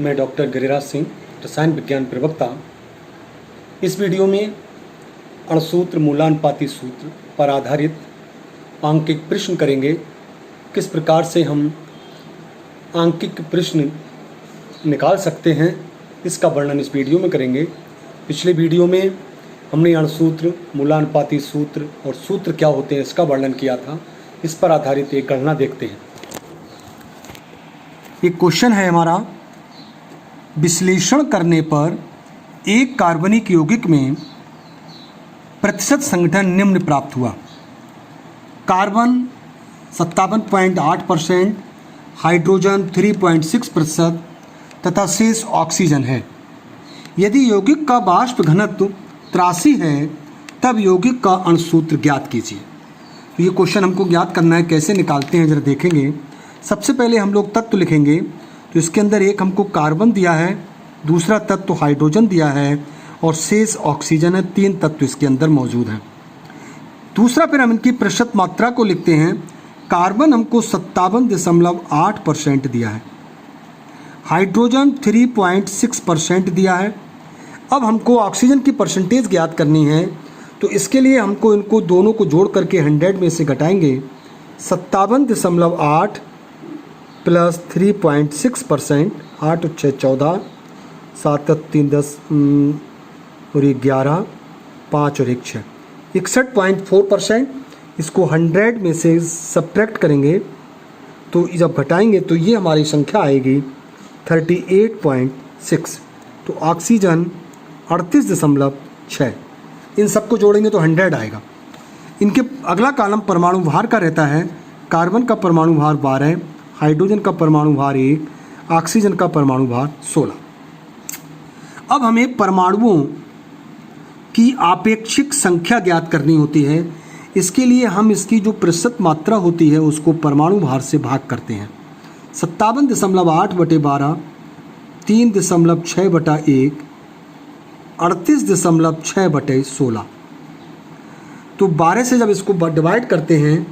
मैं डॉक्टर गिरिराज सिंह, रसायन विज्ञान प्रवक्ता। इस वीडियो में अणुसूत्र मूलानुपाती सूत्र पर आधारित आंकिक प्रश्न करेंगे। किस प्रकार से हम आंकिक प्रश्न निकाल सकते हैं, इसका वर्णन इस वीडियो में करेंगे। पिछले वीडियो में हमने अणुसूत्र, मूलानुपाती सूत्र और सूत्र क्या होते हैं इसका वर्णन किया था। इस पर आधारित एक गणना देखते हैं। एक क्वेश्चन है हमारा, विश्लेषण करने पर एक कार्बनिक यौगिक में प्रतिशत संगठन निम्न प्राप्त हुआ। कार्बन 57.8%, हाइड्रोजन 3.6% तथा शेष ऑक्सीजन है। यदि यौगिक का वाष्प घनत्व 83 है तब यौगिक का अणुसूत्र ज्ञात कीजिए। तो ये क्वेश्चन हमको ज्ञात करना है, कैसे निकालते हैं जरा देखेंगे। सबसे पहले हम लोग तत्व लिखेंगे। तो इसके अंदर एक हमको कार्बन दिया है, दूसरा तत्व हाइड्रोजन दिया है और शेष ऑक्सीजन है। 3 तत्व इसके अंदर मौजूद हैं। दूसरा फिर हम इनकी प्रतिशत मात्रा को लिखते हैं। कार्बन हमको 57.8% दिया है, हाइड्रोजन 3.6% दिया है। अब हमको ऑक्सीजन की परसेंटेज ज्ञात करनी है, तो इसके लिए हमको इनको दोनों को जोड़ करके 100 में से घटाएंगे। 57.8 प्लस 3.6%, 8 और 6 14, 7 और 3 10 और 1 11, 5 और 1 6, 61.4%। इसको 100 में से सब्ट्रैक्ट करेंगे तो जब घटाएंगे तो ये हमारी संख्या आएगी 38.6। तो ऑक्सीजन 38.6। इन सबको जोड़ेंगे तो 100 आएगा। इनके अगला कॉलम परमाणु भार का रहता है। कार्बन का परमाणु भार 12, हाइड्रोजन का परमाणु भार 1, ऑक्सीजन का परमाणु भार 16। अब हमें परमाणुओं की आपेक्षिक संख्या ज्ञात करनी होती है। इसके लिए हम इसकी जो प्रतिशत मात्रा होती है उसको परमाणु भार से भाग करते हैं। 57.8/12, 3.6/1, 38.6/16। तो 12 से जब इसको डिवाइड करते हैं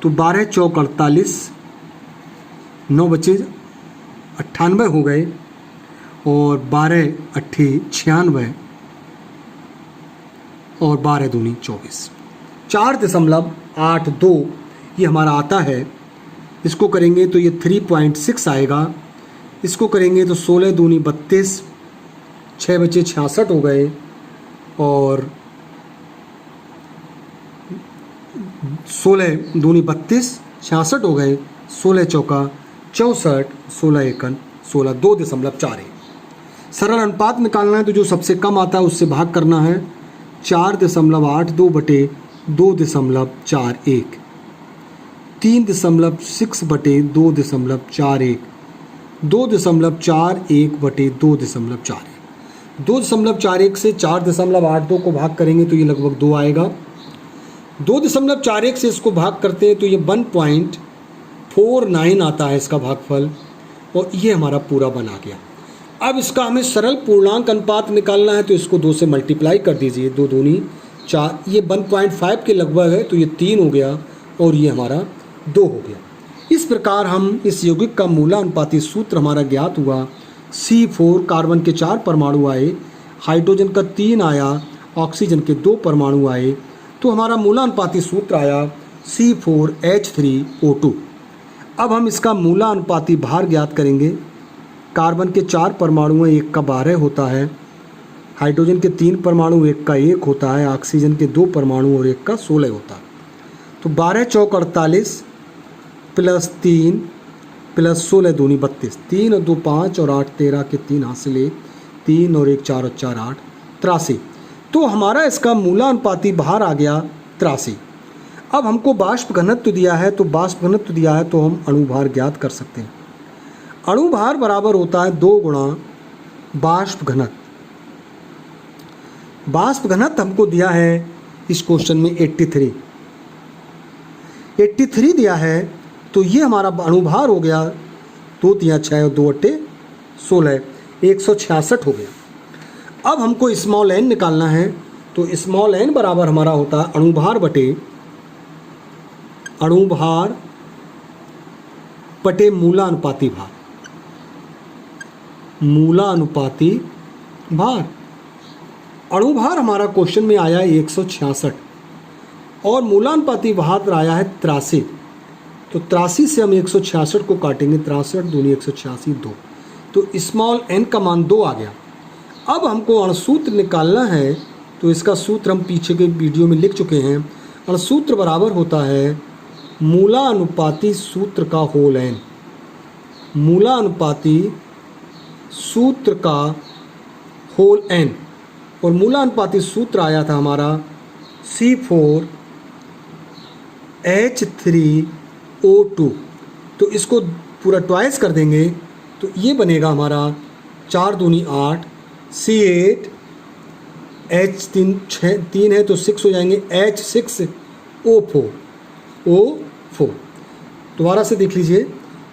तो 12 चौक 48, 9 बचे 98 हो गए और 12 अट्ठी 96 और 12 दूनी 24। 4.82 ये हमारा आता है। इसको करेंगे तो ये 3.6 आएगा। इसको करेंगे तो 16 दूनी 32, 6 बचे 66 हो गए और 16 दूनी 32, 66 हो गए। 16 चौका 64, 16 एकन 16, 2.41। सरल अनुपात निकालना है तो जो सबसे कम आता है उससे भाग करना है। 4.82/2.41, 3.6/2.41, 2.41/2.41। 2.41 से 4.82 को भाग करेंगे तो ये लगभग 2 आएगा। 2.41 से इसको भाग करते हैं तो ये 1.49 आता है इसका भागफल, और ये हमारा पूरा बना गया। अब इसका हमें सरल पूर्णांक अनुपात निकालना है तो इसको 2 से मल्टीप्लाई कर दीजिए। 2 दूनी 4, ये 1.5 के लगभग है तो ये 3 हो गया और ये हमारा 2 हो गया। इस प्रकार हम इस यौगिक का मूलानुपाती सूत्र हमारा ज्ञात हुआ। C4 कार्बन के 4 परमाणु आए, हाइड्रोजन का 3 आया, ऑक्सीजन के 2 परमाणु आए, तो हमारा मूलानुपाती सूत्र आया C4H3O2। अब हम इसका मूलानुपाती भार ज्ञात करेंगे। कार्बन के 4 परमाणु हैं, एक का 12 होता है, हाइड्रोजन के 3 परमाणु, एक का 1 होता है, ऑक्सीजन के 2 परमाणु और एक का 16 होता है। तो 12 चौक 48 प्लस 3 प्लस 16 दूनी 32, 3 और 2 5 और 8 13 के 3 हासिल 3 और 1 4 और 4 8, 83। तो हमारा इसका मूलानुपाती भार आ गया 83। अब हमको वाष्प घनत्व दिया है, तो वाष्प घनत्व दिया है तो हम अणुभार ज्ञात कर सकते हैं। अणुभार बराबर होता है 2 गुणा वाष्प घनत्व। वाष्प घनत्व हमको दिया है इस क्वेश्चन में 83 दिया है, तो ये हमारा अणुभार हो गया 2 3 6 और 2 8 16, 166 हो गया। अब हमको स्मॉल n निकालना है, तो स्मॉल n बराबर हमारा होता है अणुभार बटे मूलानुपाती भार। मूलानुपाती भार। अणुभार हमारा क्वेश्चन में आया है 166 और मूलानुपाती भार आया है 83। तो 83 से हम 166 को काटेंगे, 63 दूनी 186 2, तो स्मॉल n का मान 2 आ गया। अब हमको अणुसूत्र निकालना है, तो इसका सूत्र हम पीछे के वीडियो में लिख चुके हैं। अणुसूत्र बराबर होता है मूलानुपाती सूत्र का होल n, मूलानुपाती सूत्र का होल n, और मूलानुपाती सूत्र आया था हमारा C4H3O2। तो इसको पूरा ट्वाइस कर देंगे तो ये बनेगा हमारा 4 दूनी 8, C8H3 3 है तो 6 हो जाएंगे, H6O4 दोबारा से देख लीजिए।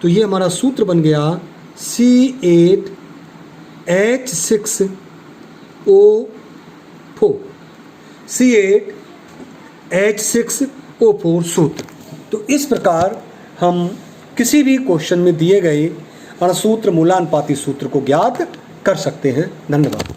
तो ये हमारा सूत्र बन गया C8H6O4, C8H6O4 सूत्र। तो इस प्रकार हम किसी भी क्वेश्चन में दिए गए अणुसूत्र मूलानुपाती सूत्र को ज्ञात कर सकते हैं। धन्यवाद।